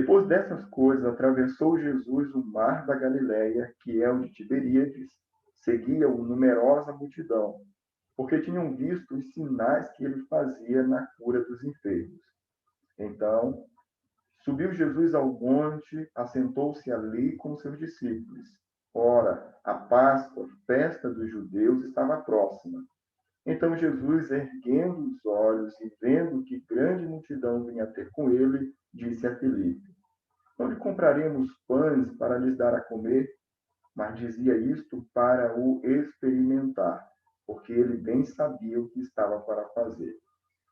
Depois dessas coisas, atravessou Jesus o mar da Galileia, que é o de Tiberíades. Seguia-o numerosa multidão, porque tinham visto os sinais que ele fazia na cura dos enfermos. Então, subiu Jesus ao monte, assentou-se ali com seus discípulos. Ora, a Páscoa, festa dos judeus, estava próxima. Então Jesus, erguendo os olhos e vendo que grande multidão vinha ter com ele, disse a Filipe: Onde compraremos pães para lhes dar a comer? Mas dizia isto para o experimentar, porque ele bem sabia o que estava para fazer.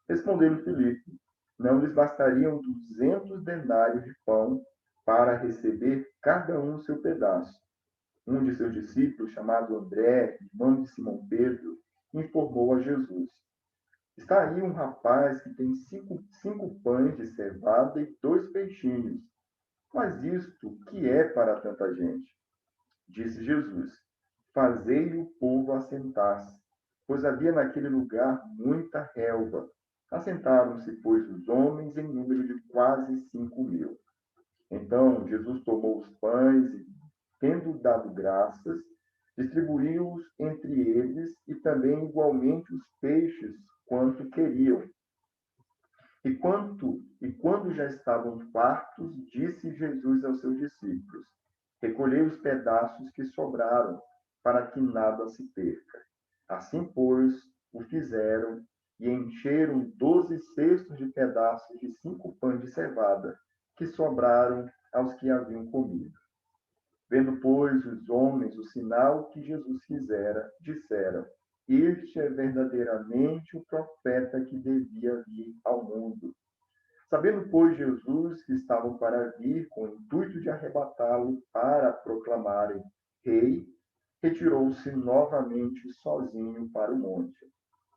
Respondeu-lhe Filipe: Não lhes bastariam 200 denários de pão para receber cada um o seu pedaço. Um de seus discípulos, chamado André, irmão de Simão Pedro, informou a Jesus: Está aí um rapaz que tem cinco pães de cevada e 2 peixinhos. Mas isto que é para tanta gente? Disse Jesus: Fazei o povo assentar-se, pois havia naquele lugar muita relva. Assentaram-se, pois, os homens em número de quase 5.000. Então Jesus tomou os pães e, tendo dado graças, distribuiu-os entre eles e também igualmente os peixes, quanto queriam. E quando já estavam fartos, disse Jesus aos seus discípulos: Recolhei os pedaços que sobraram, para que nada se perca. Assim, pois, o fizeram e encheram 12 cestos de pedaços de 5 pães de cevada, que sobraram aos que haviam comido. Vendo, pois, os homens o sinal que Jesus fizera, disseram: Este é verdadeiramente o profeta que devia vir ao mundo. Sabendo, pois, Jesus que estavam para vir com o intuito de arrebatá-lo para proclamarem rei, retirou-se novamente sozinho para o monte.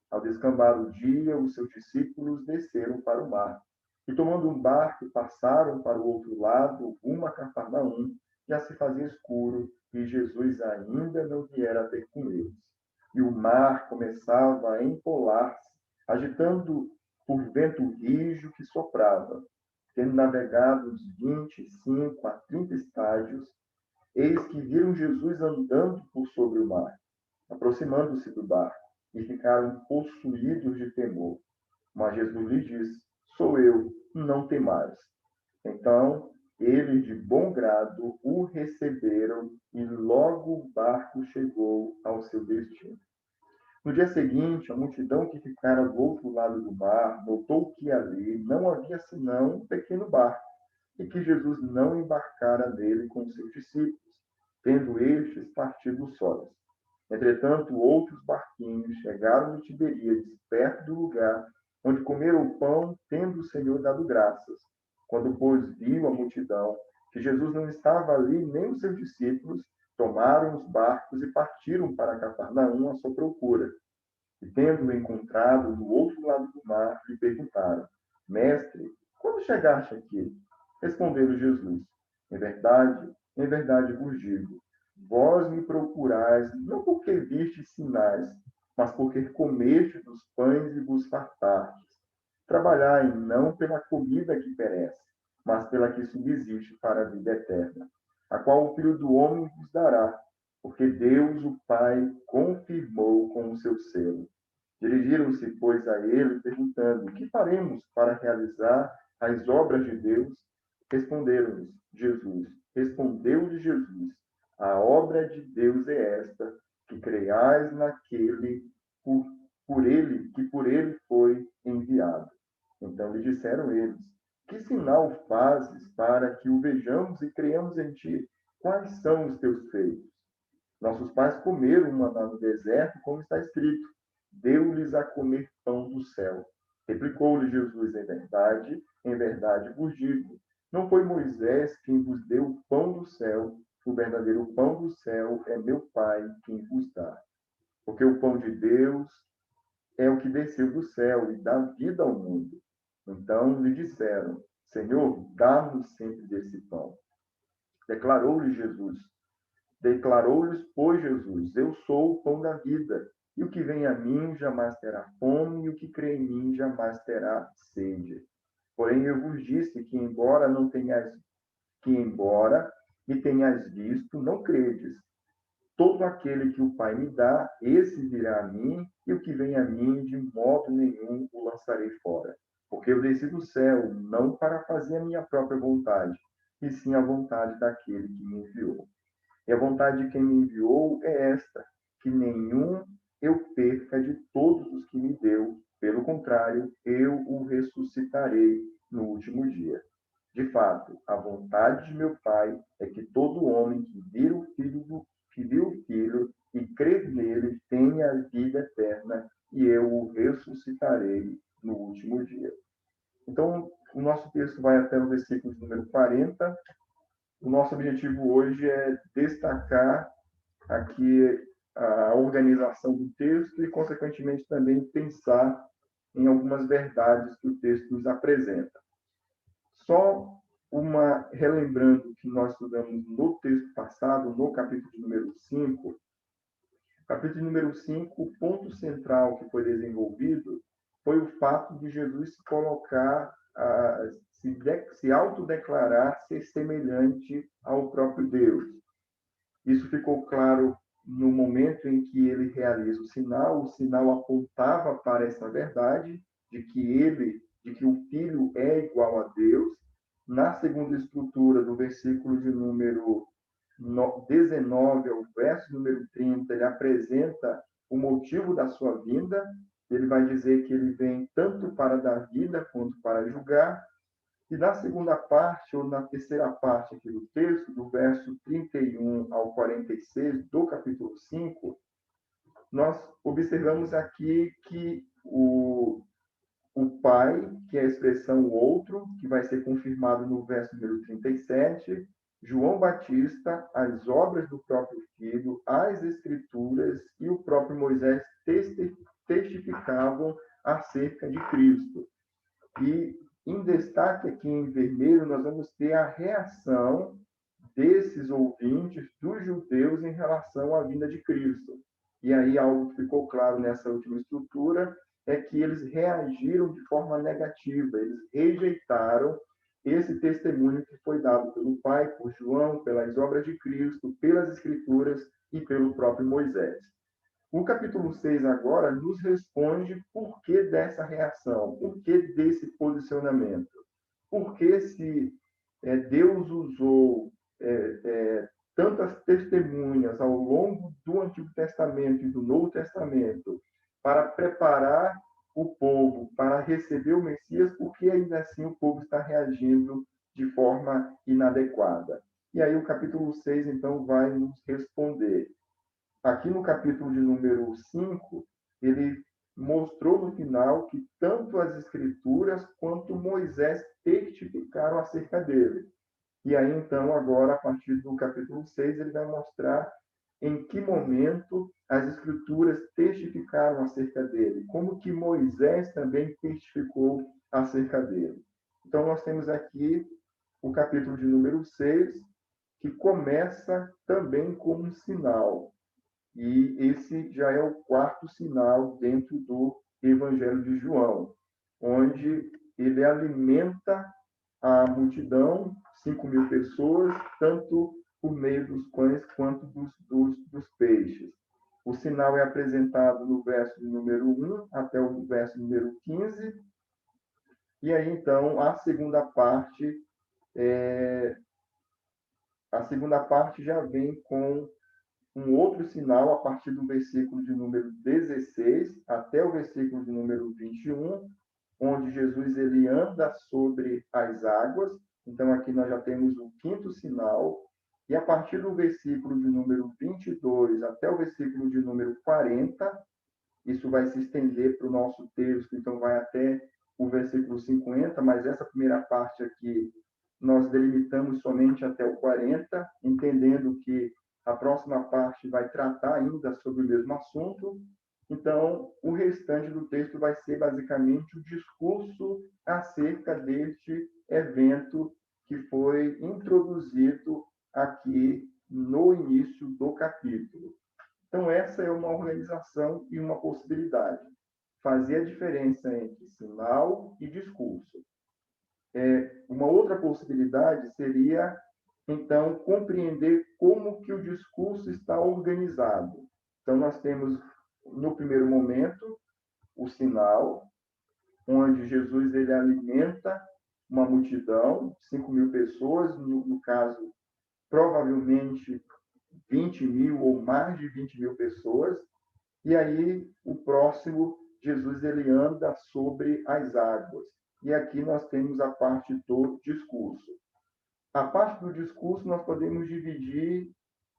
Ao descambar o dia, os seus discípulos desceram para o mar e, tomando um barco, passaram para o outro lado, rumo a Cafarnaum. Já se fazia escuro e Jesus ainda não viera ter com eles. E o mar começava a empolar-se, agitando por vento rijo que soprava. Tendo navegado uns 25 a 30 estádios, eis que viram Jesus andando por sobre o mar, aproximando-se do barco, e ficaram possuídos de temor. Mas Jesus lhes disse: Sou eu, não temais. Então eles de bom grado o receberam, e logo o barco chegou ao seu destino. No dia seguinte, a multidão que ficara do outro lado do mar notou que ali não havia senão um pequeno barco, e que Jesus não embarcara nele com seus discípulos, tendo estes partido sós. Entretanto, outros barquinhos chegaram no Tiberíades, perto do lugar onde comeram o pão, tendo o Senhor dado graças. Quando, pois, viu a multidão que Jesus não estava ali, nem os seus discípulos, tomaram os barcos e partiram para Cafarnaum à sua procura. E, tendo-o encontrado no outro lado do mar, lhe perguntaram: Mestre, quando chegaste aqui? Respondeu Jesus: em verdade vos digo, vós me procurais não porque vistes sinais, mas porque comestes dos pães e vos fartastes. Trabalhai não pela comida que perece, mas pela que subsiste para a vida eterna, a qual o Filho do Homem vos dará, porque Deus, o Pai, confirmou com o seu selo. Dirigiram-se, pois, a ele, perguntando: Que faremos para realizar as obras de Deus? Responderam-lhes Jesus. Respondeu-lhe Jesus: A obra de Deus é esta, que creiais naquele por, por ele foi enviado. Então lhe disseram eles: Que sinal fazes para que o vejamos e creiamos em ti? Quais são os teus feitos? Nossos pais comeram maná no deserto, como está escrito: Deu-lhes a comer pão do céu. Replicou-lhe Jesus: em verdade vos digo, não foi Moisés quem vos deu o pão do céu, o verdadeiro pão do céu é meu Pai quem vos dá. Porque o pão de Deus é o que desceu do céu e dá vida ao mundo. Então lhe disseram: Senhor, dá-nos sempre desse pão. Declarou-lhe Jesus: Declarou-lhes, pois, Jesus: Eu sou o pão da vida, e o que vem a mim jamais terá fome, e o que crê em mim jamais terá sede. Porém, eu vos disse que embora me tenhais visto, não credes. Todo aquele que o Pai me dá, esse virá a mim, e o que vem a mim, de modo nenhum o lançarei fora. Porque eu desci do céu, não para fazer a minha própria vontade, e sim a vontade daquele que me enviou. E a vontade de quem me enviou é esta, que nenhum eu perca de todos os que me deu. Pelo contrário, eu o ressuscitarei no último dia. De fato, a vontade de meu Pai é que todo homem que viu o Filho e crer nele tenha a vida eterna, e eu o ressuscitarei no último dia. Então, o nosso texto vai até o versículo número 40. O nosso objetivo hoje é destacar aqui a organização do texto e, consequentemente, também pensar em algumas verdades que o texto nos apresenta. Só relembrando que nós estudamos no texto passado, no capítulo número 5, capítulo número 5, o ponto central que foi desenvolvido foi o fato de Jesus se colocar, se autodeclarar ser semelhante ao próprio Deus. Isso ficou claro no momento em que ele realiza o sinal apontava para essa verdade de que o Filho é igual a Deus. Na segunda estrutura do versículo de número 19 ao verso número 30, ele apresenta o motivo da sua vinda. Ele vai dizer que ele vem tanto para dar vida quanto para julgar. E na segunda parte, ou na terceira parte aqui do texto, do verso 31 ao 46 do capítulo 5, nós observamos aqui que o Pai, que é a expressão outro, que vai ser confirmado no verso número 37, João Batista, as obras do próprio Filho, as Escrituras e o próprio Moisés testificavam acerca de Cristo. E em destaque aqui em vermelho, nós vamos ter a reação desses ouvintes, dos judeus, em relação à vinda de Cristo. E aí algo que ficou claro nessa última estrutura é que eles reagiram de forma negativa, eles rejeitaram esse testemunho que foi dado pelo Pai, por João, pelas obras de Cristo, pelas Escrituras e pelo próprio Moisés. O capítulo 6 agora nos responde por que dessa reação, por que desse posicionamento. Por que se Deus usou tantas testemunhas ao longo do Antigo Testamento e do Novo Testamento para preparar o povo para receber o Messias, porque ainda assim o povo está reagindo de forma inadequada. E aí o capítulo 6, então, vai nos responder. Aqui no capítulo de número 5, ele mostrou no final que tanto as Escrituras quanto Moisés testificaram acerca dele. E aí, então, agora, a partir do capítulo 6, ele vai mostrar em que momento as Escrituras testificaram acerca dele, como que Moisés também testificou acerca dele. Então, nós temos aqui o capítulo de número 6, que começa também com um sinal. E esse já é o quarto sinal dentro do Evangelho de João, onde ele alimenta a multidão, 5.000 pessoas, tanto por meio dos pães quanto dos peixes. O sinal é apresentado no verso número 1 até o verso número 15. E aí, então, a segunda parte já vem com um outro sinal a partir do versículo de número 16 até o versículo de número 21, onde Jesus ele anda sobre as águas. Então, aqui nós já temos o quinto sinal. E a partir do versículo de número 22 até o versículo de número 40, isso vai se estender para o nosso texto, então vai até o versículo 50, mas essa primeira parte aqui nós delimitamos somente até o 40, entendendo que a próxima parte vai tratar ainda sobre o mesmo assunto. Então, o restante do texto vai ser basicamente o discurso acerca deste evento que foi introduzido aqui no início do capítulo. Então, essa é uma organização e uma possibilidade. Fazer a diferença entre sinal e discurso. Uma outra possibilidade seria, então, compreender como que o discurso está organizado. Então, nós temos, no primeiro momento, o sinal, onde Jesus ele alimenta uma multidão, 5.000 pessoas, no caso, provavelmente 20.000 ou mais de 20.000 pessoas, e aí o próximo, Jesus ele anda sobre as águas. E aqui nós temos a parte do discurso. A parte do discurso nós podemos dividir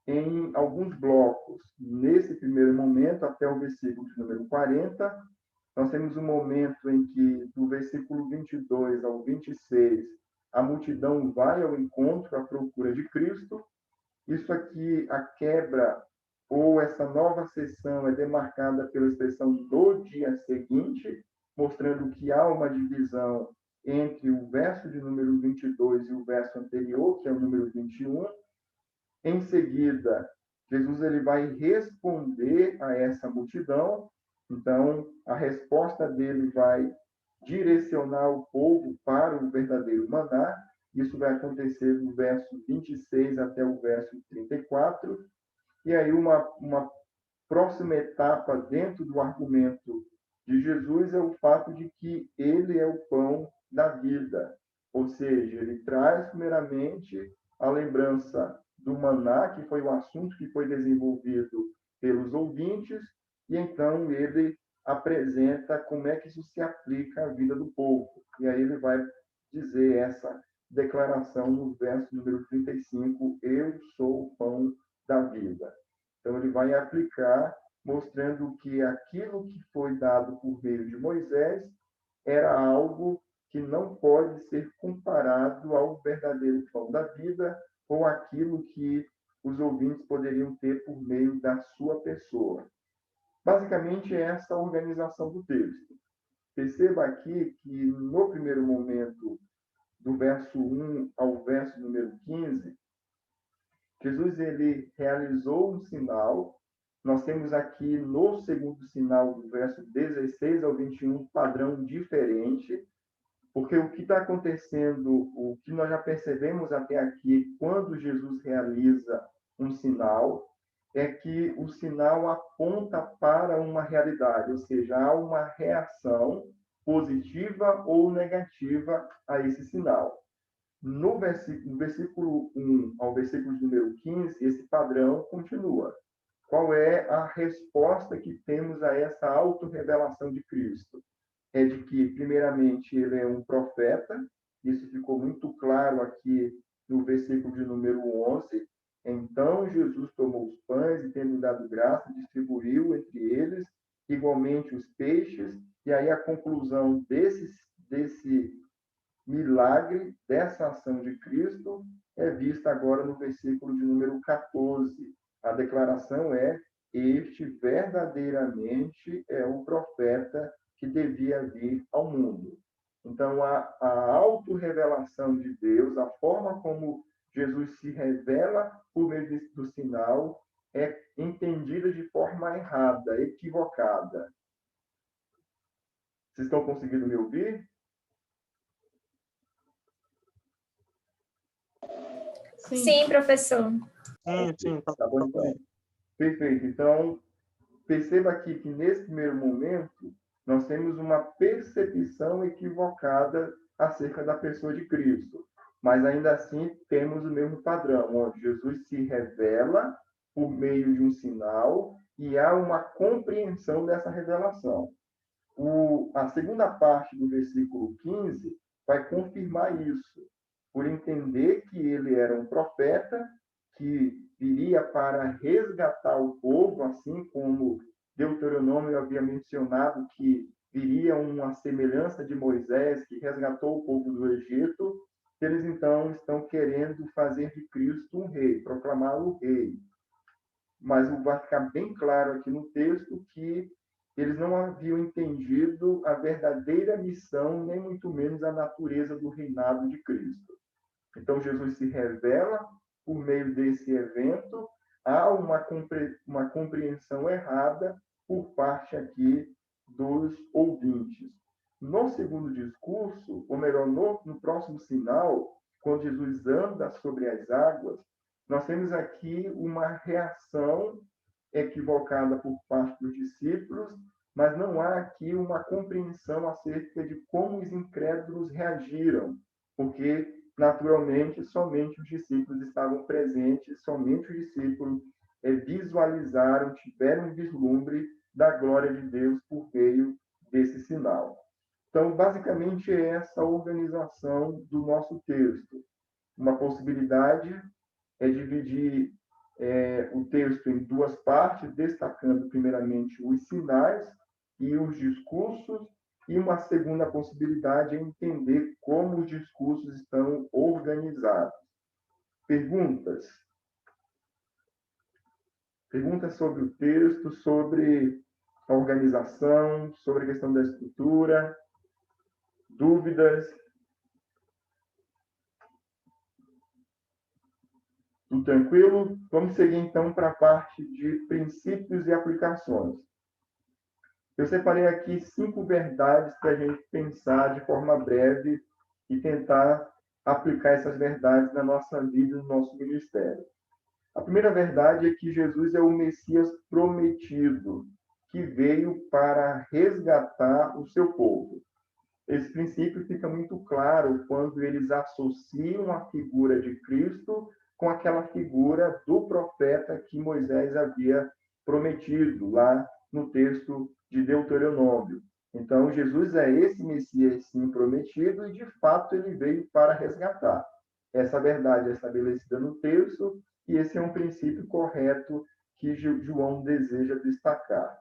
em alguns blocos. Nesse primeiro momento, até o versículo de número 40, nós temos um momento em que, do versículo 22 ao 26, a multidão vai ao encontro, à procura de Cristo. Isso aqui, a quebra, ou essa nova sessão, é demarcada pela expressão do dia seguinte, mostrando que há uma divisão entre o verso de número 22 e o verso anterior, que é o número 21. Em seguida, Jesus ele vai responder a essa multidão. Então, a resposta dele vai direcionar o povo para o verdadeiro maná. Isso vai acontecer do verso 26 até o verso 34. E aí, uma próxima etapa dentro do argumento de Jesus é o fato de que ele é o pão da vida. Ou seja, ele traz, primeiramente, a lembrança do maná, que foi o assunto que foi desenvolvido pelos ouvintes, e então ele apresenta como é que isso se aplica à vida do povo. E aí ele vai dizer essa declaração no verso número 35, eu sou o pão da vida. Então, ele vai aplicar, mostrando que aquilo que foi dado por meio de Moisés era algo que não pode ser comparado ao verdadeiro pão da vida ou aquilo que os ouvintes poderiam ter por meio da sua pessoa. Basicamente, é essa a organização do texto. Perceba aqui que, no primeiro momento, do verso 1 ao verso número 15, Jesus ele realizou um sinal. Nós temos aqui no segundo sinal, do verso 16 ao 21, um padrão diferente, porque o que está acontecendo, o que nós já percebemos até aqui, quando Jesus realiza um sinal, é que o sinal aponta para uma realidade, ou seja, há uma reação positiva ou negativa a esse sinal. No versículo 1 ao versículo número 15, esse padrão continua. Qual é a resposta que temos a essa autorrevelação de Cristo? É de que, primeiramente, ele é um profeta. Isso ficou muito claro aqui no versículo de número 11. Então, Jesus tomou os pães e, tendo dado graça, distribuiu entre eles, igualmente os peixes. E aí a conclusão desse milagre, dessa ação de Cristo, é vista agora no versículo de número 14. A declaração é: este verdadeiramente é o profeta que devia vir ao mundo. Então, a autorrevelação de Deus, a forma como Jesus se revela por meio do sinal, é entendida de forma errada, equivocada. Vocês estão conseguindo me ouvir? Sim, professor. Sim, tá bom, então. Perfeito. Então, perceba aqui que, nesse primeiro momento, nós temos uma percepção equivocada acerca da pessoa de Cristo. Mas, ainda assim, temos o mesmo padrão, onde Jesus se revela por meio de um sinal e há uma compreensão dessa revelação. A segunda parte do versículo 15 vai confirmar isso, por entender que ele era um profeta que viria para resgatar o povo, assim como Deuteronômio havia mencionado que viria uma semelhança de Moisés, que resgatou o povo do Egito. Eles, então, estão querendo fazer de Cristo um rei, proclamá-lo rei. Mas vai ficar bem claro aqui no texto que eles não haviam entendido a verdadeira missão, nem muito menos a natureza do reinado de Cristo. Então, Jesus se revela por meio desse evento. Há uma compreensão errada por parte aqui dos ouvintes. No segundo discurso, ou melhor, no próximo sinal, quando Jesus anda sobre as águas, nós temos aqui uma reação equivocada por parte dos discípulos, mas não há aqui uma compreensão acerca de como os incrédulos reagiram, porque, naturalmente, somente os discípulos estavam presentes, somente os discípulos visualizaram, tiveram um vislumbre da glória de Deus por meio desse sinal. Então, basicamente, é essa organização do nosso texto. Uma possibilidade é dividir o texto em duas partes, destacando primeiramente os sinais e os discursos, e uma segunda possibilidade é entender como os discursos estão organizados. Perguntas? Perguntas sobre o texto, sobre a organização, sobre a questão da estrutura? Dúvidas? Tudo tranquilo? Vamos seguir, então, para a parte de princípios e aplicações. Eu separei aqui 5 verdades para a gente pensar de forma breve e tentar aplicar essas verdades na nossa vida, no nosso ministério. A primeira verdade é que Jesus é o Messias prometido, que veio para resgatar o seu povo. Esse princípio fica muito claro quando eles associam a figura de Cristo com aquela figura do profeta que Moisés havia prometido lá no texto de Deuteronômio. Então, Jesus é esse Messias, sim, prometido, e de fato ele veio para resgatar. Essa verdade é estabelecida no texto, e esse é um princípio correto que João deseja destacar.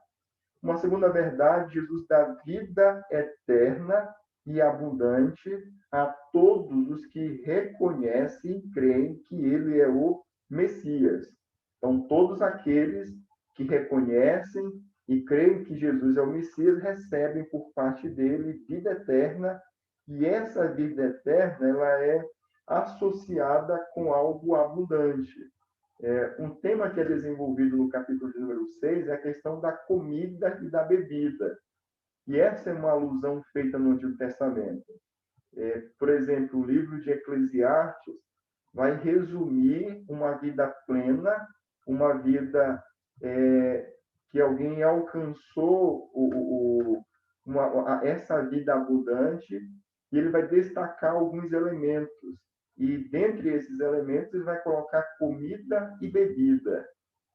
Uma segunda verdade, Jesus dá vida eterna e abundante a todos os que reconhecem e creem que ele é o Messias. Então, todos aqueles que reconhecem e creem que Jesus é o Messias recebem por parte dele vida eterna, e essa vida eterna ela é associada com algo abundante. Um tema que é desenvolvido no capítulo de número 6 é a questão da comida e da bebida. E essa é uma alusão feita no Antigo Testamento. Por exemplo, o livro de Eclesiastes vai resumir uma vida plena, uma vida que alguém alcançou essa vida abundante, e ele vai destacar alguns elementos. E dentre esses elementos, ele vai colocar comida e bebida.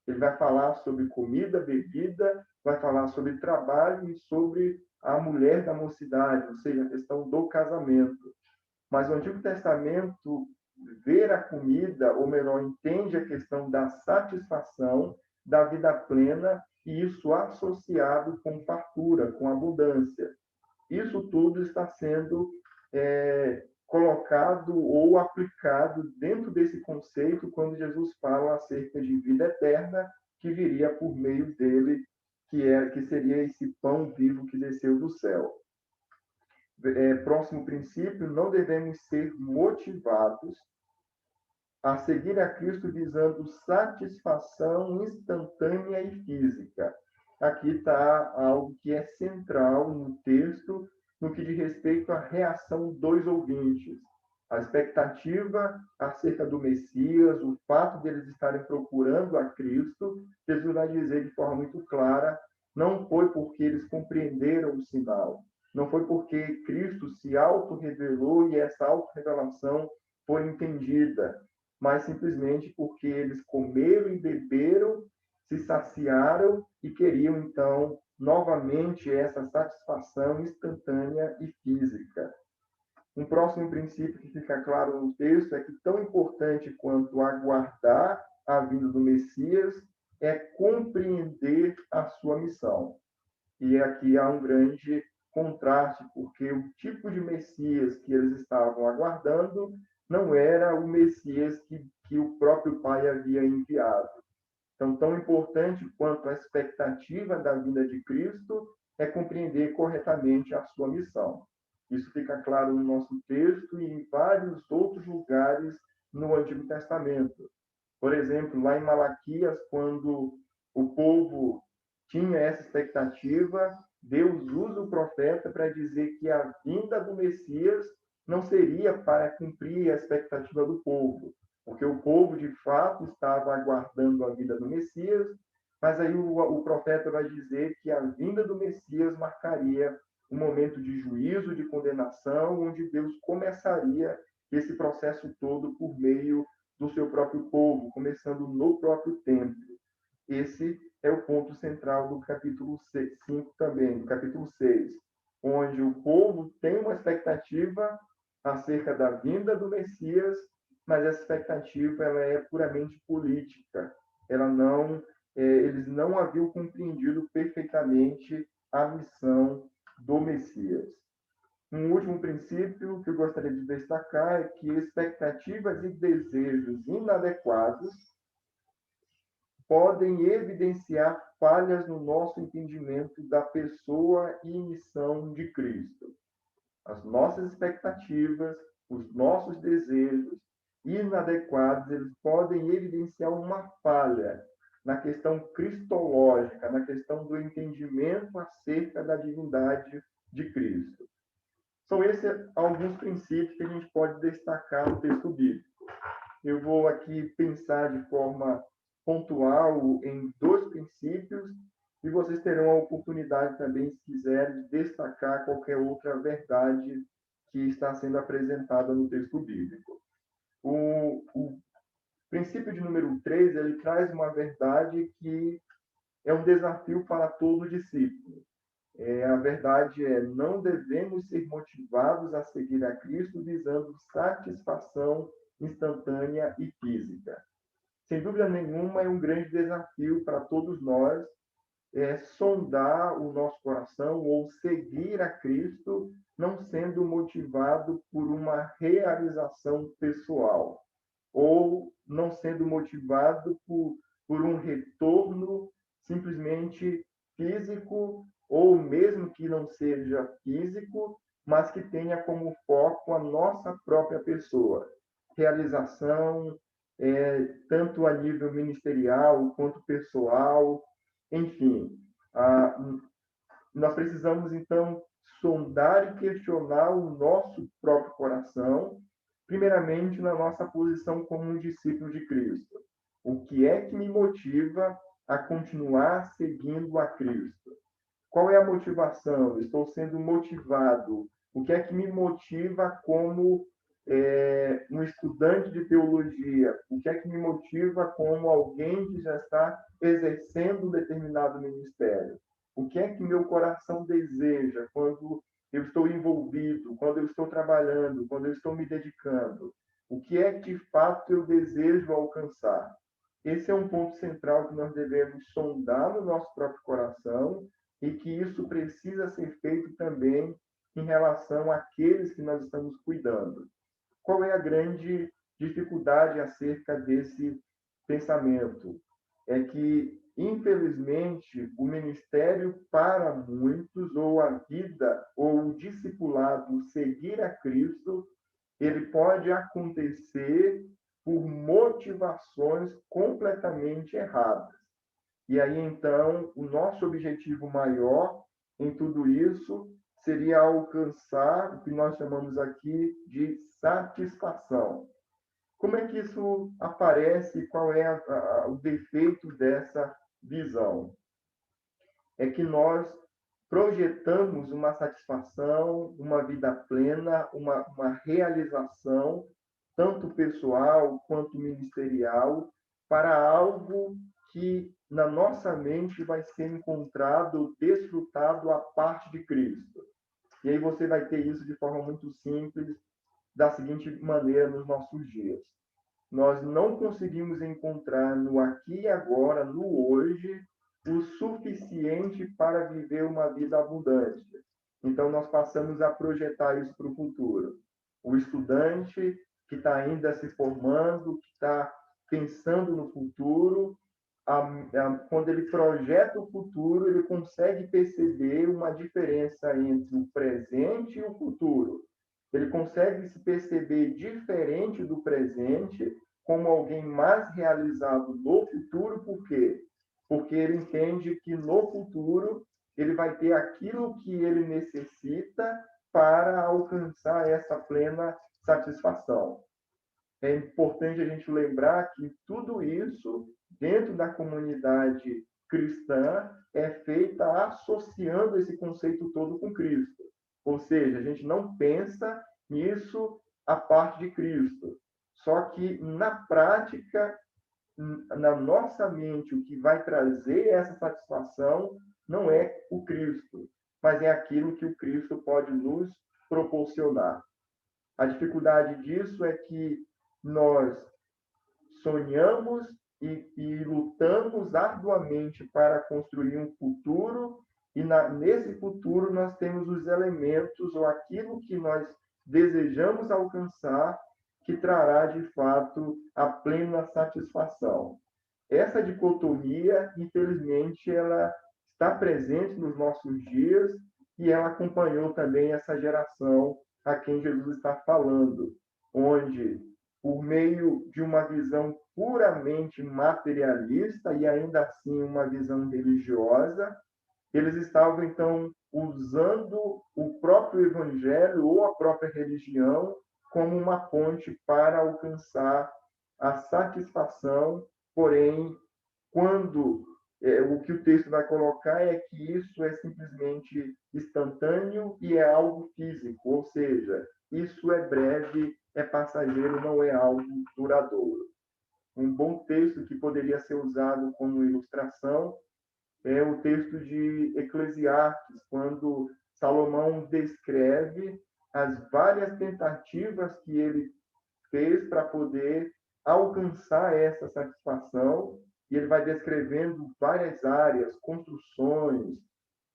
Ele vai falar sobre comida, bebida, vai falar sobre trabalho e sobre a mulher da mocidade, ou seja, a questão do casamento. Mas o Antigo Testamento vê a comida, ou melhor, entende a questão da satisfação, da vida plena, e isso associado com fartura, com abundância. Isso tudo está sendo colocado ou aplicado dentro desse conceito quando Jesus fala acerca de vida eterna que viria por meio dele, que seria esse pão vivo que desceu do céu. Próximo princípio, não devemos ser motivados a seguir a Cristo visando satisfação instantânea e física. Aqui está algo que é central no texto, no que diz respeito à reação dos ouvintes. A expectativa acerca do Messias, o fato de eles estarem procurando a Cristo, Jesus vai dizer de forma muito clara, não foi porque eles compreenderam o sinal, não foi porque Cristo se auto-revelou e essa auto-revelação foi entendida, mas simplesmente porque eles comeram e beberam, se saciaram e queriam, então, novamente essa satisfação instantânea e física. Um próximo princípio que fica claro no texto é que tão importante quanto aguardar a vinda do Messias é compreender a sua missão. E aqui há um grande contraste, porque o tipo de Messias que eles estavam aguardando não era o Messias que o próprio Pai havia enviado. Então, tão importante quanto a expectativa da vinda de Cristo é compreender corretamente a sua missão. Isso fica claro no nosso texto e em vários outros lugares no Antigo Testamento. Por exemplo, lá em Malaquias, quando o povo tinha essa expectativa, Deus usa o profeta para dizer que a vinda do Messias não seria para cumprir a expectativa do povo, porque o povo, de fato, estava aguardando a vinda do Messias, mas aí o profeta vai dizer que a vinda do Messias marcaria um momento de juízo, de condenação, onde Deus começaria esse processo todo por meio do seu próprio povo, começando no próprio templo. Esse é o ponto central do capítulo 5 também, do capítulo 6, onde o povo tem uma expectativa acerca da vinda do Messias, mas essa expectativa ela é puramente política. Eles não haviam compreendido perfeitamente a missão do Messias. Um último princípio que eu gostaria de destacar é que expectativas e desejos inadequados podem evidenciar falhas no nosso entendimento da pessoa e missão de Cristo. As nossas expectativas, os nossos desejos inadequados, eles podem evidenciar uma falha na questão cristológica, na questão do entendimento acerca da divindade de Cristo. São esses alguns princípios que a gente pode destacar no texto bíblico. Eu vou aqui pensar de forma pontual em 2 princípios e vocês terão a oportunidade também, se quiserem, de destacar qualquer outra verdade que está sendo apresentada no texto bíblico. O princípio de número 3, ele traz uma verdade que é um desafio para todo discípulo. A verdade é, não devemos ser motivados a seguir a Cristo visando satisfação instantânea e física. Sem dúvida nenhuma, é um grande desafio para todos nós sondar o nosso coração ou seguir a Cristo, não sendo motivado por uma realização pessoal, ou não sendo motivado por um retorno simplesmente físico, ou mesmo que não seja físico, mas que tenha como foco a nossa própria pessoa. Realização, tanto a nível ministerial quanto pessoal, enfim. Nós precisamos, então, sondar e questionar o nosso próprio coração, primeiramente na nossa posição como um discípulo de Cristo. O que é que me motiva a continuar seguindo a Cristo? Qual é a motivação? Estou sendo motivado. O que é que me motiva como um estudante de teologia? O que é que me motiva como alguém que já está exercendo um determinado ministério? O que é que meu coração deseja quando eu estou envolvido, quando eu estou trabalhando, quando eu estou me dedicando? O que é que, de fato, eu desejo alcançar? Esse é um ponto central que nós devemos sondar no nosso próprio coração e que isso precisa ser feito também em relação àqueles que nós estamos cuidando. Qual é a grande dificuldade acerca desse pensamento? É que, infelizmente, o ministério para muitos, ou a vida, ou o discipulado, seguir a Cristo, ele pode acontecer por motivações completamente erradas. E aí, então, o nosso objetivo maior em tudo isso seria alcançar o que nós chamamos aqui de satisfação. Como é que isso aparece? Qual é o defeito dessa visão? É que nós projetamos uma satisfação, uma vida plena, uma realização, tanto pessoal quanto ministerial, para algo que na nossa mente vai ser encontrado, desfrutado à parte de Cristo. E aí você vai ter isso de forma muito simples, da seguinte maneira nos nossos dias. Nós não conseguimos encontrar no aqui e agora, no hoje, o suficiente para viver uma vida abundante. Então, nós passamos a projetar isso para o futuro. O estudante que está ainda se formando, que está pensando no futuro, quando ele projeta o futuro, ele consegue perceber uma diferença entre o presente e o futuro. Ele consegue se perceber diferente do presente, como alguém mais realizado no futuro. Por quê? Porque ele entende que no futuro ele vai ter aquilo que ele necessita para alcançar essa plena satisfação. É importante a gente lembrar que tudo isso, dentro da comunidade cristã, é feita associando esse conceito todo com Cristo. Ou seja, a gente não pensa nisso à parte de Cristo. Só que, na prática, na nossa mente, o que vai trazer essa satisfação não é o Cristo, mas é aquilo que o Cristo pode nos proporcionar. A dificuldade disso é que nós sonhamos e lutamos arduamente para construir um futuro, e nesse futuro nós temos os elementos ou aquilo que nós desejamos alcançar que trará de fato a plena satisfação. Essa dicotomia, infelizmente, ela está presente nos nossos dias e ela acompanhou também essa geração a quem Jesus está falando, onde, por meio de uma visão puramente materialista e ainda assim uma visão religiosa, eles estavam, então, usando o próprio evangelho ou a própria religião como uma ponte para alcançar a satisfação, porém, quando o que o texto vai colocar é que isso é simplesmente instantâneo e é algo físico, ou seja, isso é breve, é passageiro, não é algo duradouro. Um bom texto que poderia ser usado como ilustração é o texto de Eclesiastes, quando Salomão descreve as várias tentativas que ele fez para poder alcançar essa satisfação, e ele vai descrevendo várias áreas, construções,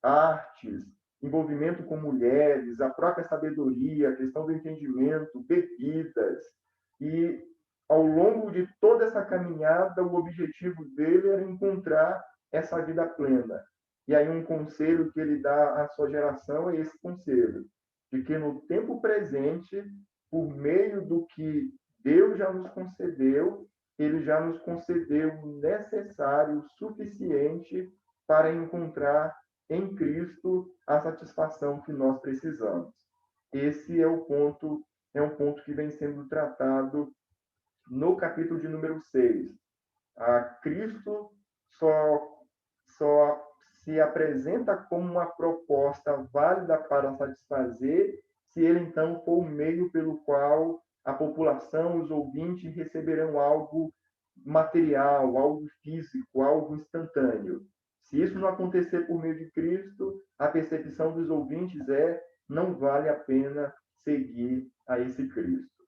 artes, envolvimento com mulheres, a própria sabedoria, a questão do entendimento, bebidas. E, ao longo de toda essa caminhada, o objetivo dele era encontrar essa vida plena. E aí um conselho que ele dá à sua geração é esse conselho, de que no tempo presente, por meio do que Deus já nos concedeu, ele já nos concedeu o necessário, o suficiente para encontrar em Cristo a satisfação que nós precisamos. Esse é um ponto que vem sendo tratado no capítulo de número 6. Cristo só se apresenta como uma proposta válida para satisfazer se ele, então, for o meio pelo qual a população, os ouvintes, receberão algo material, algo físico, algo instantâneo. Se isso não acontecer por meio de Cristo, a percepção dos ouvintes é: não vale a pena seguir a esse Cristo.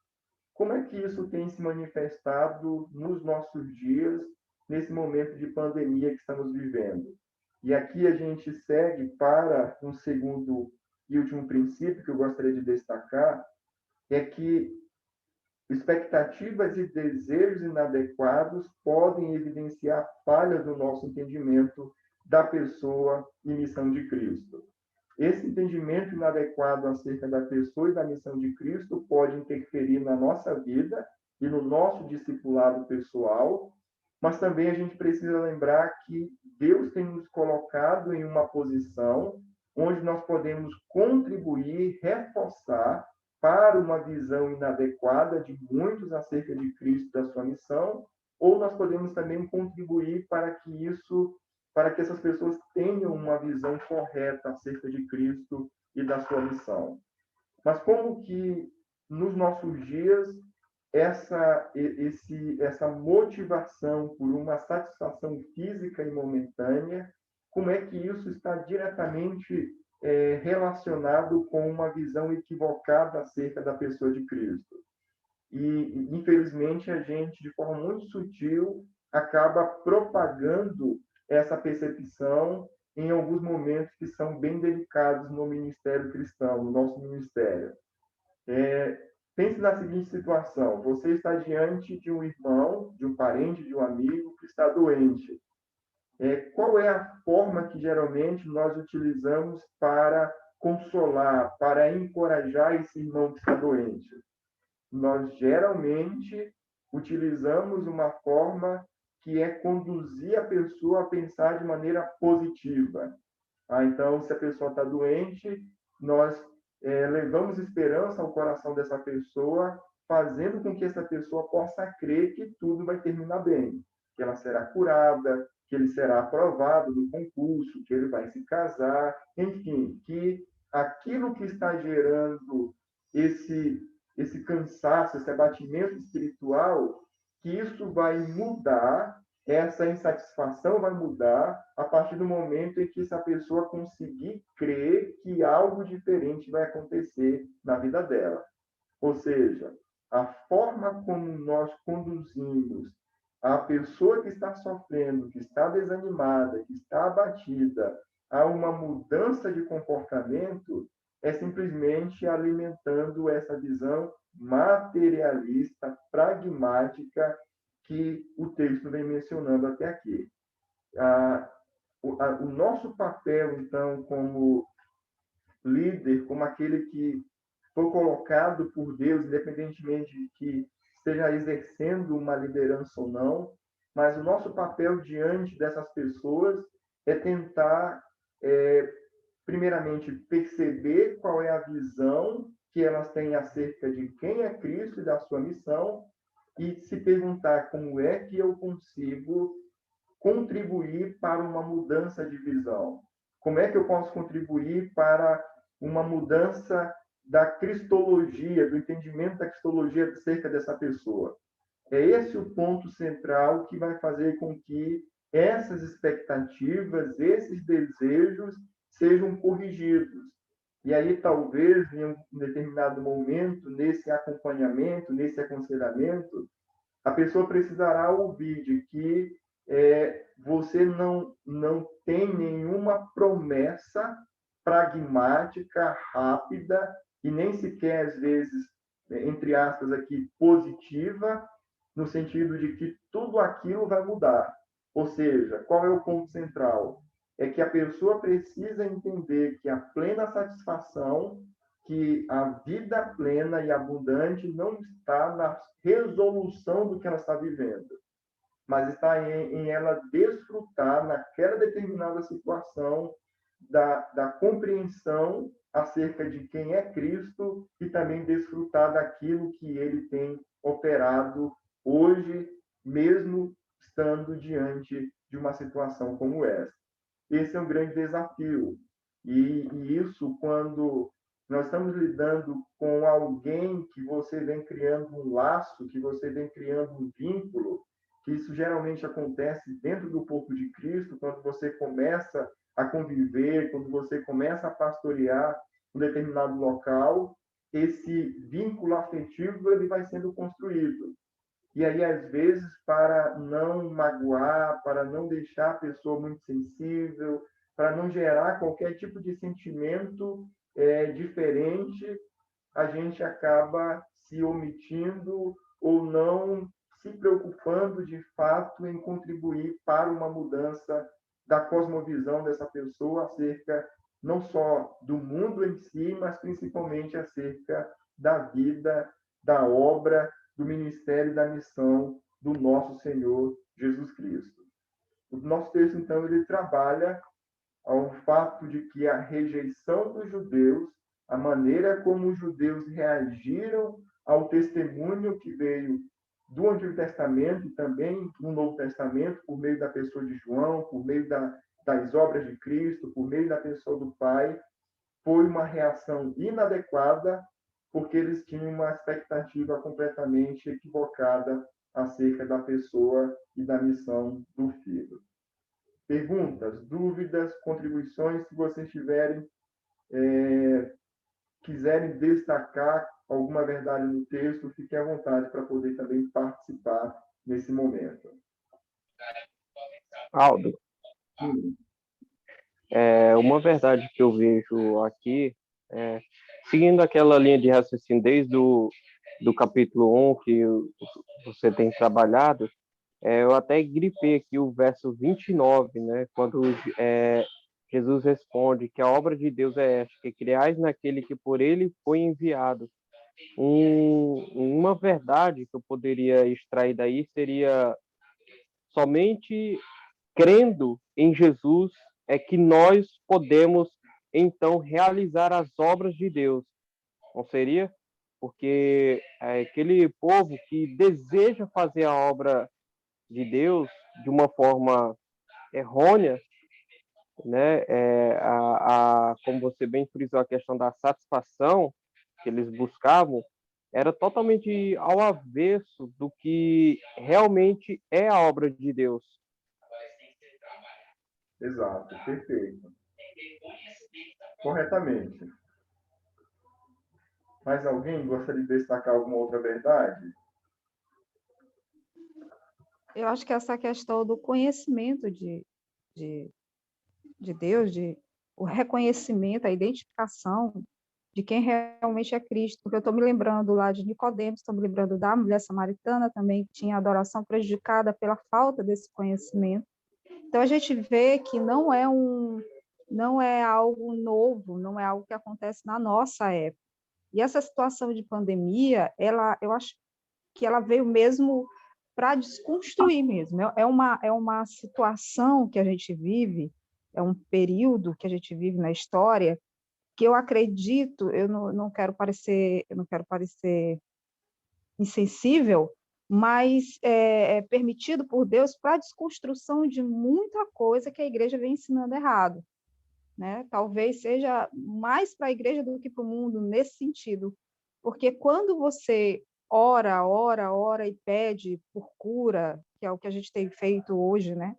Como é que isso tem se manifestado nos nossos dias, nesse momento de pandemia que estamos vivendo? E aqui a gente segue para um segundo e último princípio que eu gostaria de destacar, é que expectativas e desejos inadequados podem evidenciar falhas no nosso entendimento da pessoa e missão de Cristo. Esse entendimento inadequado acerca da pessoa e da missão de Cristo pode interferir na nossa vida e no nosso discipulado pessoal, mas também a gente precisa lembrar que Deus tem nos colocado em uma posição onde nós podemos contribuir, reforçar para uma visão inadequada de muitos acerca de Cristo e da sua missão, ou nós podemos também contribuir para que essas pessoas tenham uma visão correta acerca de Cristo e da sua missão. Mas como que nos nossos dias essa motivação por uma satisfação física e momentânea, como é que isso está diretamente relacionado com uma visão equivocada acerca da pessoa de Cristo? E, infelizmente, a gente, de forma muito sutil, acaba propagando essa percepção em alguns momentos que são bem delicados no ministério cristão, no nosso ministério. Pense na seguinte situação: você está diante de um irmão, de um parente, de um amigo que está doente. Qual é a forma que geralmente nós utilizamos para consolar, para encorajar esse irmão que está doente? Nós geralmente utilizamos uma forma que é conduzir a pessoa a pensar de maneira positiva. Então, se a pessoa está doente, nós levamos esperança ao coração dessa pessoa, fazendo com que essa pessoa possa crer que tudo vai terminar bem, que ela será curada, que ele será aprovado no concurso, que ele vai se casar, enfim, que aquilo que está gerando esse cansaço, esse abatimento espiritual, que isso vai mudar, essa insatisfação vai mudar a partir do momento em que essa pessoa conseguir crer que algo diferente vai acontecer na vida dela. Ou seja, a forma como nós conduzimos a pessoa que está sofrendo, que está desanimada, que está abatida, a uma mudança de comportamento, é simplesmente alimentando essa visão materialista, pragmática, que o texto vem mencionando até aqui. O nosso papel, então, como líder, como aquele que foi colocado por Deus, independentemente de que esteja exercendo uma liderança ou não, mas o nosso papel diante dessas pessoas é tentar, primeiramente, perceber qual é a visão que elas têm acerca de quem é Cristo e da sua missão, e se perguntar como é que eu consigo contribuir para uma mudança de visão. Como é que eu posso contribuir para uma mudança da cristologia, do entendimento da cristologia acerca dessa pessoa? É esse o ponto central que vai fazer com que essas expectativas, esses desejos sejam corrigidos. E aí, talvez, em um determinado momento, nesse acompanhamento, nesse aconselhamento, a pessoa precisará ouvir de que você não tem nenhuma promessa pragmática, rápida, e nem sequer, às vezes, entre aspas aqui, positiva, no sentido de que tudo aquilo vai mudar. Ou seja, qual é o ponto central? É que a pessoa precisa entender que a plena satisfação, que a vida plena e abundante não está na resolução do que ela está vivendo, mas está em ela desfrutar naquela determinada situação da compreensão acerca de quem é Cristo e também desfrutar daquilo que ele tem operado hoje, mesmo estando diante de uma situação como essa. Esse é um grande desafio. E isso, quando nós estamos lidando com alguém que você vem criando um laço, que você vem criando um vínculo, que isso geralmente acontece dentro do corpo de Cristo, quando você começa a conviver, quando você começa a pastorear um determinado local, esse vínculo afetivo ele vai sendo construído. E aí, às vezes, para não magoar, para não deixar a pessoa muito sensível, para não gerar qualquer tipo de sentimento diferente, a gente acaba se omitindo ou não se preocupando de fato em contribuir para uma mudança da cosmovisão dessa pessoa acerca não só do mundo em si, mas principalmente acerca da vida, da obra, do ministério e da missão do nosso Senhor Jesus Cristo. O nosso texto, então, ele trabalha ao fato de que a rejeição dos judeus, a maneira como os judeus reagiram ao testemunho que veio do Antigo Testamento e também no Novo Testamento, por meio da pessoa de João, por meio das obras de Cristo, por meio da pessoa do Pai, foi uma reação inadequada, porque eles tinham uma expectativa completamente equivocada acerca da pessoa e da missão do Filho. Perguntas, dúvidas, contribuições, se vocês tiverem, quiserem destacar alguma verdade no texto, fiquem à vontade para poder também participar nesse momento. Aldo, uma verdade que eu vejo aqui, seguindo aquela linha de raciocínio desde do capítulo 1 que você tem trabalhado, eu até grifei aqui o verso 29, né, quando Jesus responde que a obra de Deus é esta, que criais naquele que por ele foi enviado. Uma verdade que eu poderia extrair daí seria somente crendo em Jesus é que nós podemos, então, realizar as obras de Deus. Não seria? Porque é aquele povo que deseja fazer a obra de Deus de uma forma errônea, né? Como você bem frisou, a questão da satisfação que eles buscavam era totalmente ao avesso do que realmente é a obra de Deus. Exato, perfeito. Corretamente. Mais alguém gostaria de destacar alguma outra verdade? Eu acho que essa questão do conhecimento de, de Deus, o reconhecimento, a identificação de quem realmente é Cristo, porque eu estou me lembrando lá de Nicodemos, estou me lembrando da mulher samaritana também, que tinha a adoração prejudicada pela falta desse conhecimento. Então, a gente vê que não é algo novo, não é algo que acontece na nossa época. E essa situação de pandemia, eu acho que ela veio mesmo para desconstruir mesmo. É uma situação que a gente vive, é um período que a gente vive na história, que eu acredito, eu não quero parecer insensível, mas é permitido por Deus para a desconstrução de muita coisa que a igreja vem ensinando errado, né? Talvez seja mais para a igreja do que para o mundo nesse sentido, porque quando você ora e pede por cura, que é o que a gente tem feito hoje, né?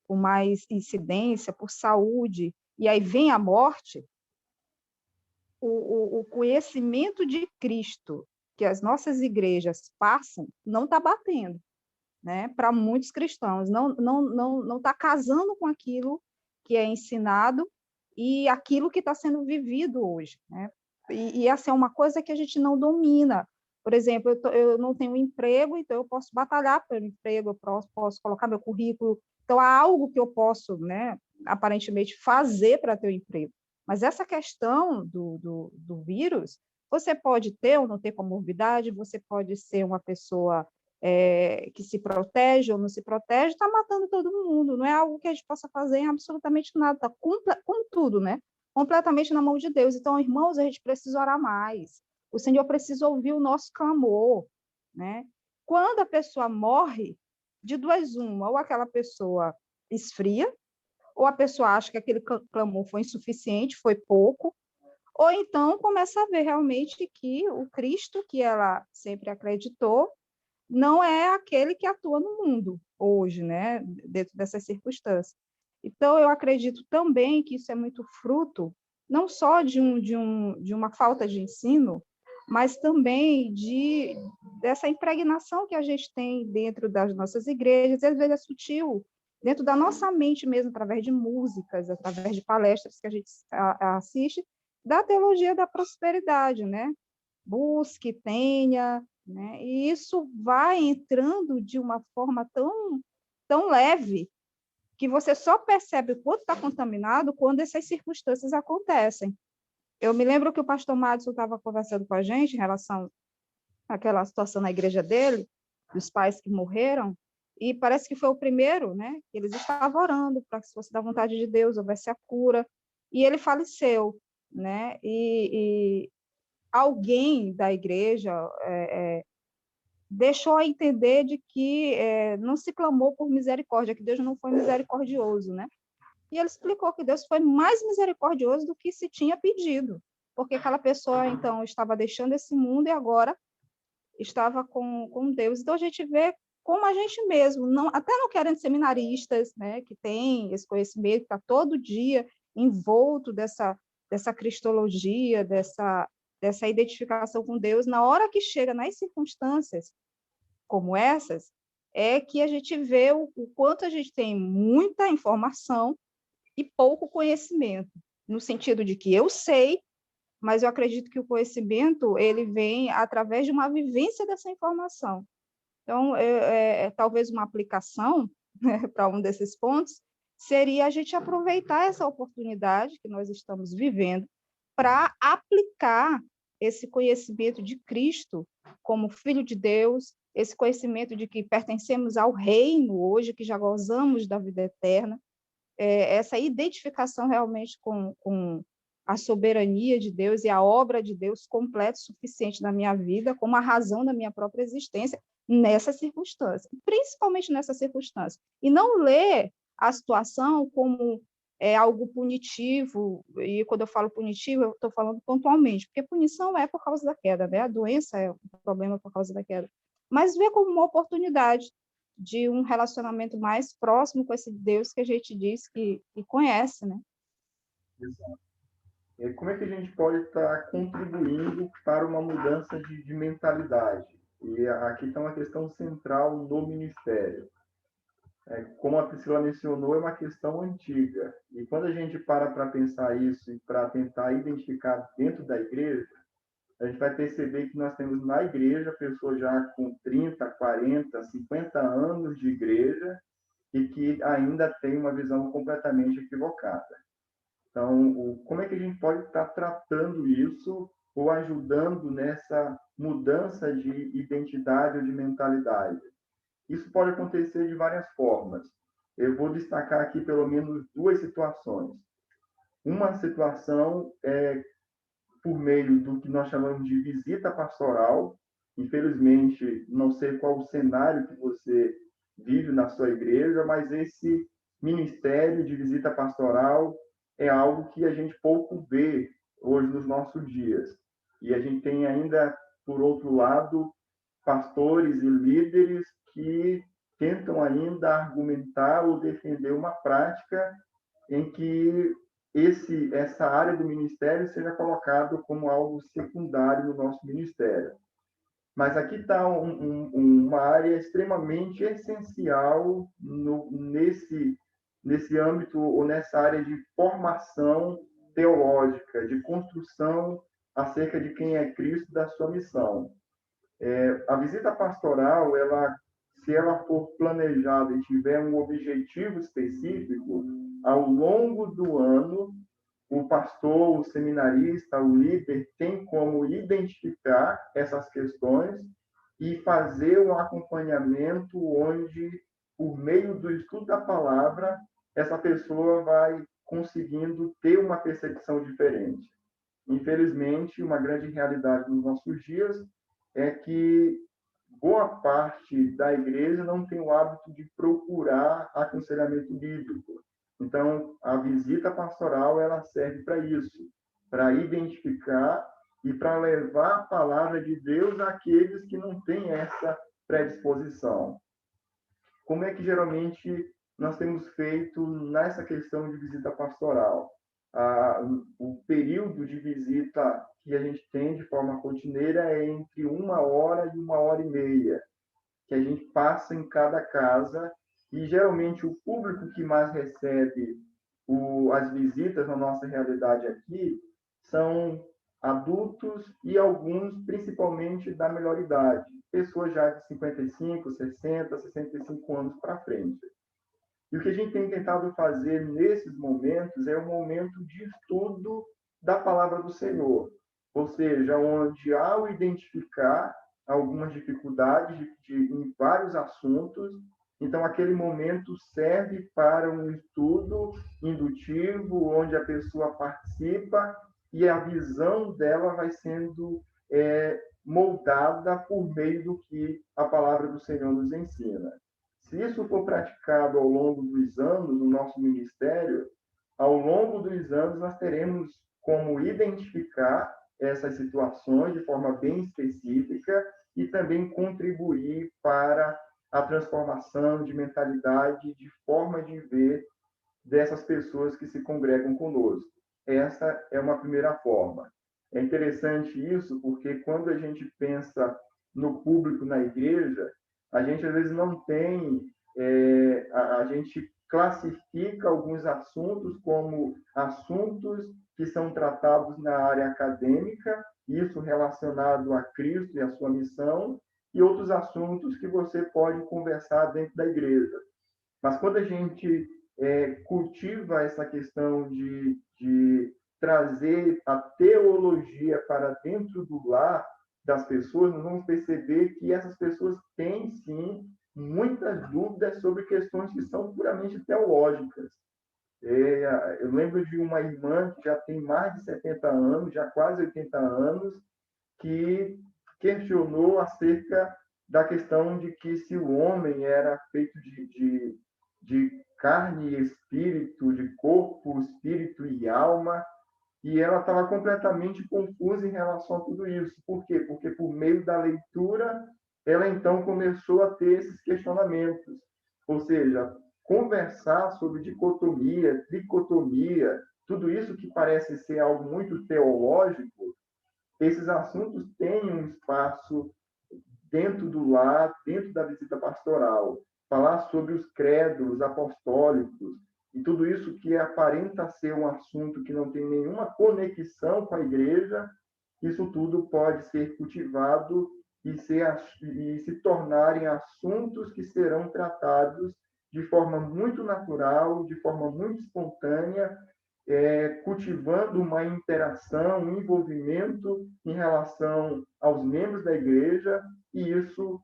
Com mais incidência, por saúde, e aí vem a morte, o conhecimento de Cristo que as nossas igrejas passam não está batendo, né? Para muitos cristãos, não está casando com aquilo que é ensinado e aquilo que está sendo vivido hoje, né? E essa é uma coisa que a gente não domina. Por exemplo, eu não tenho emprego, então eu posso batalhar pelo emprego, eu posso colocar meu currículo, então há algo que eu posso, né, aparentemente fazer para ter um emprego. Mas essa questão do vírus, você pode ter ou não ter comorbidade, você pode ser uma pessoa que se protege ou não se protege, está matando todo mundo. Não é algo que a gente possa fazer em absolutamente nada, está com tudo, né? Completamente na mão de Deus. Então, irmãos, a gente precisa orar mais. O Senhor precisa ouvir o nosso clamor, né? Quando a pessoa morre, de duas uma, ou aquela pessoa esfria, ou a pessoa acha que aquele clamor foi insuficiente, foi pouco, ou então começa a ver realmente que o Cristo que ela sempre acreditou não é aquele que atua no mundo hoje, né, dentro dessas circunstâncias. Então, eu acredito também que isso é muito fruto, não só de uma falta de ensino, mas também dessa impregnação que a gente tem dentro das nossas igrejas, e às vezes é sutil, dentro da nossa mente mesmo, através de músicas, através de palestras que a gente assiste, da teologia da prosperidade, né? Busque, tenha, né? E isso vai entrando de uma forma tão leve que você só percebe o quanto está contaminado quando essas circunstâncias acontecem. Eu me lembro que o pastor Madison estava conversando com a gente em relação àquela situação na igreja dele, dos pais que morreram, e parece que foi o primeiro, né? Eles estavam orando para que, se fosse da vontade de Deus, houvesse a cura, e ele faleceu, né? E alguém da igreja deixou a entender de que não se clamou por misericórdia, que Deus não foi misericordioso, né? E ele explicou que Deus foi mais misericordioso do que se tinha pedido, porque aquela pessoa, então, estava deixando esse mundo e agora estava com Deus. Então, a gente vê como a gente mesmo, até não querendo seminaristas, né, que tem esse conhecimento, que está todo dia envolto dessa cristologia, dessa identificação com Deus, na hora que chega nas circunstâncias como essas, é que a gente vê o quanto a gente tem muita informação e pouco conhecimento, no sentido de que eu sei, mas eu acredito que o conhecimento ele vem através de uma vivência dessa informação. Então, talvez uma aplicação, né, para um desses pontos seria a gente aproveitar essa oportunidade que nós estamos vivendo para aplicar esse conhecimento de Cristo como Filho de Deus, esse conhecimento de que pertencemos ao reino hoje, que já gozamos da vida eterna, essa identificação realmente com a soberania de Deus e a obra de Deus completa e suficiente na minha vida, como a razão da minha própria existência nessa circunstância, principalmente nessa circunstância. E não ler a situação como algo punitivo, e quando eu falo punitivo, eu estou falando pontualmente, porque punição é por causa da queda, né? A doença é um problema por causa da queda. Mas ver como uma oportunidade de um relacionamento mais próximo com esse Deus que a gente diz que conhece, né? Exato. Como é que a gente pode estar contribuindo para uma mudança de mentalidade? E aqui está uma questão central no ministério. Como a Priscila mencionou, é uma questão antiga. E quando a gente para pensar isso e para tentar identificar dentro da igreja, a gente vai perceber que nós temos na igreja pessoas já com 30, 40, 50 anos de igreja e que ainda têm uma visão completamente equivocada. Então, como é que a gente pode estar tratando isso ou ajudando nessa mudança de identidade ou de mentalidade? Isso pode acontecer de várias formas. Eu vou destacar aqui pelo menos duas situações. Uma situação é por meio do que nós chamamos de visita pastoral. Infelizmente, não sei qual o cenário que você vive na sua igreja, mas esse ministério de visita pastoral é algo que a gente pouco vê hoje nos nossos dias. E a gente tem ainda, por outro lado, pastores e líderes que tentam ainda argumentar ou defender uma prática em que essa área do ministério seja colocado como algo secundário no nosso ministério. Mas aqui está uma área extremamente essencial nesse âmbito ou nessa área de formação teológica, de construção acerca de quem é Cristo e da sua missão. A visita pastoral, se ela for planejada e tiver um objetivo específico, ao longo do ano, o pastor, o seminarista, o líder tem como identificar essas questões e fazer um acompanhamento onde, por meio do estudo da palavra, essa pessoa vai conseguindo ter uma percepção diferente. Infelizmente, uma grande realidade nos nossos dias é que boa parte da igreja não tem o hábito de procurar aconselhamento bíblico. Então, a visita pastoral ela serve para isso, para identificar e para levar a palavra de Deus àqueles que não têm essa predisposição. Como é que geralmente nós temos feito nessa questão de visita pastoral? O período de visita que a gente tem de forma rotineira é entre 1 hora e 1 hora e meia, que a gente passa em cada casa, e geralmente o público que mais recebe as visitas na nossa realidade aqui são adultos e alguns, principalmente, da melhor idade, pessoas já de 55, 60, 65 anos para frente. E o que a gente tem tentado fazer nesses momentos é um momento de estudo da palavra do Senhor, ou seja, onde ao identificar algumas dificuldades em vários assuntos, então aquele momento serve para um estudo indutivo, onde a pessoa participa e a visão dela vai sendo moldada por meio do que a palavra do Senhor nos ensina. Se isso for praticado ao longo dos anos no nosso ministério, ao longo dos anos nós teremos como identificar essas situações de forma bem específica e também contribuir para a transformação de mentalidade, de forma de ver dessas pessoas que se congregam conosco. Essa é uma primeira forma. É interessante isso porque quando a gente pensa no público na igreja, a gente às vezes não tem, a gente classifica alguns assuntos como assuntos que são tratados na área acadêmica, isso relacionado a Cristo e a sua missão, e outros assuntos que você pode conversar dentro da igreja. Mas quando a gente cultiva essa questão de trazer a teologia para dentro do lar das pessoas, nós vamos perceber que essas pessoas têm, sim, muitas dúvidas sobre questões que são puramente teológicas. Eu lembro de uma irmã que já tem mais de 70 anos, já quase 80 anos, que questionou acerca da questão de que se o homem era feito de carne e espírito, de corpo, espírito e alma, e ela estava completamente confusa em relação a tudo isso. Por quê? Porque por meio da leitura, ela então começou a ter esses questionamentos. Ou seja, conversar sobre dicotomia, tricotomia, tudo isso que parece ser algo muito teológico, esses assuntos têm um espaço dentro do lar, dentro da visita pastoral. Falar sobre os credos apostólicos e tudo isso que aparenta ser um assunto que não tem nenhuma conexão com a igreja, isso tudo pode ser cultivado e se tornarem assuntos que serão tratados de forma muito natural, de forma muito espontânea, cultivando uma interação, um envolvimento em relação aos membros da igreja, e isso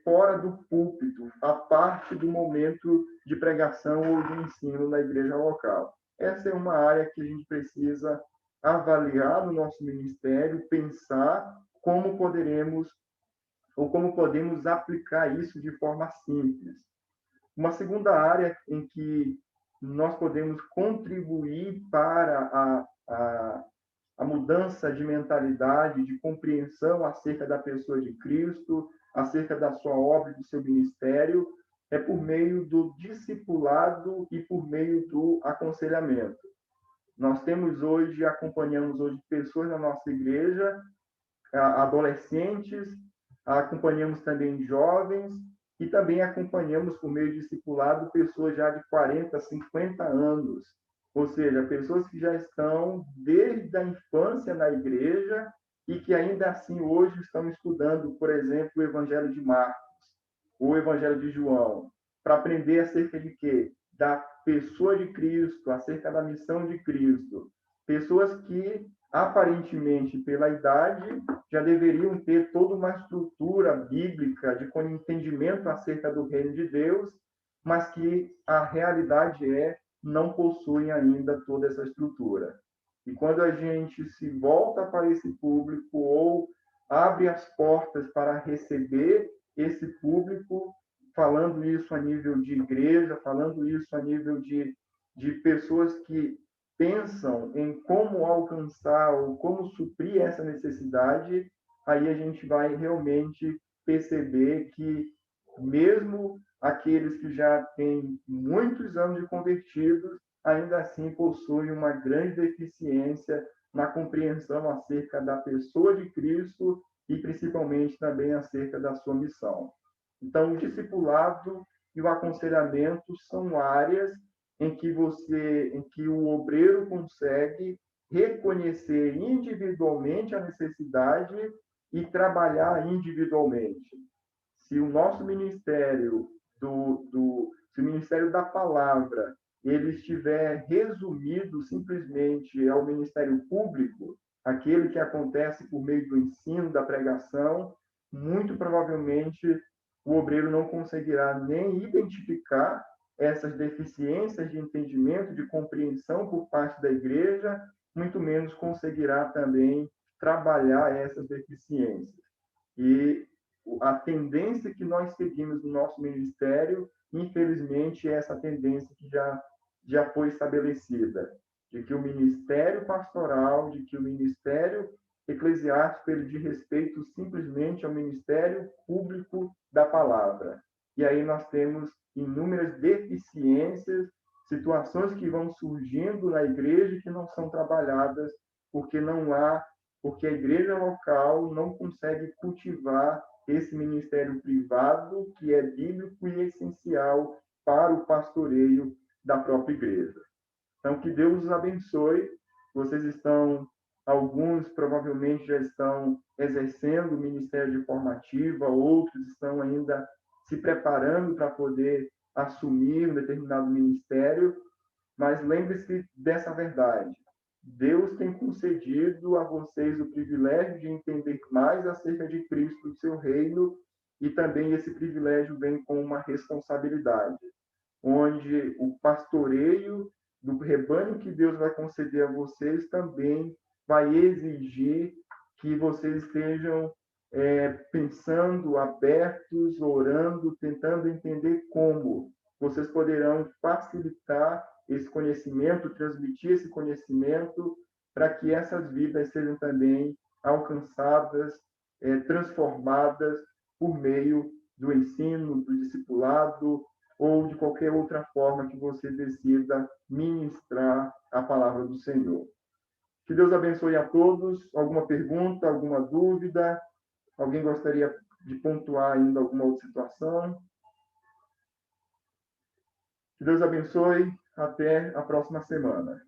fora do púlpito, a parte do momento de pregação ou de ensino na igreja local. Essa é uma área que a gente precisa avaliar no nosso ministério, pensar como poderemos ou como podemos aplicar isso de forma simples. Uma segunda área em que nós podemos contribuir para a mudança de mentalidade, de compreensão acerca da pessoa de Cristo, acerca da sua obra e do seu ministério, é por meio do discipulado e por meio do aconselhamento. Nós acompanhamos hoje pessoas na nossa igreja, adolescentes, acompanhamos também jovens e também acompanhamos por meio de discipulado pessoas já de 40, 50 anos, ou seja, pessoas que já estão desde a infância na igreja e que ainda assim hoje estão estudando, por exemplo, o Evangelho de Marcos, o Evangelho de João, para aprender acerca de quê? Da pessoa de Cristo, acerca da missão de Cristo. Pessoas que, aparentemente, pela idade, já deveriam ter toda uma estrutura bíblica de entendimento acerca do reino de Deus, mas que a realidade não possuem ainda toda essa estrutura. E quando a gente se volta para esse público ou abre as portas para receber esse público, falando isso a nível de igreja, falando isso a nível de pessoas que pensam em como alcançar ou como suprir essa necessidade, aí a gente vai realmente perceber que mesmo aqueles que já têm muitos anos de convertidos, ainda assim possuem uma grande deficiência na compreensão acerca da pessoa de Cristo e principalmente também acerca da sua missão. Então, o discipulado e o aconselhamento são áreas em que o obreiro consegue reconhecer individualmente a necessidade e trabalhar individualmente. Se o nosso ministério se o ministério da palavra ele estiver resumido simplesmente ao ministério público, aquele que acontece por meio do ensino, da pregação, muito provavelmente o obreiro não conseguirá nem identificar essas deficiências de entendimento, de compreensão por parte da igreja, muito menos conseguirá também trabalhar essas deficiências. E a tendência que nós seguimos no nosso ministério, infelizmente, é essa tendência que já foi estabelecida, de que o ministério pastoral, de que o ministério eclesiástico, ele diz respeito simplesmente ao ministério público da palavra. E aí nós temos inúmeras deficiências, situações que vão surgindo na igreja que não são trabalhadas porque a igreja local não consegue cultivar esse ministério privado que é bíblico e essencial para o pastoreio da própria igreja. Então, que Deus os abençoe. Alguns provavelmente já estão exercendo o ministério de formativa, outros estão ainda se preparando para poder assumir um determinado ministério, mas lembre-se dessa verdade. Deus tem concedido a vocês o privilégio de entender mais acerca de Cristo, do seu reino, e também esse privilégio vem com uma responsabilidade. onde o pastoreio do rebanho que Deus vai conceder a vocês também vai exigir que vocês estejam pensando, abertos, orando, tentando entender como vocês poderão facilitar esse conhecimento, transmitir esse conhecimento, para que essas vidas sejam também alcançadas, transformadas por meio do ensino, do discipulado, ou de qualquer outra forma que você decida ministrar a palavra do Senhor. Que Deus abençoe a todos. Alguma pergunta, alguma dúvida? Alguém gostaria de pontuar ainda alguma outra situação? Que Deus abençoe. Até a próxima semana.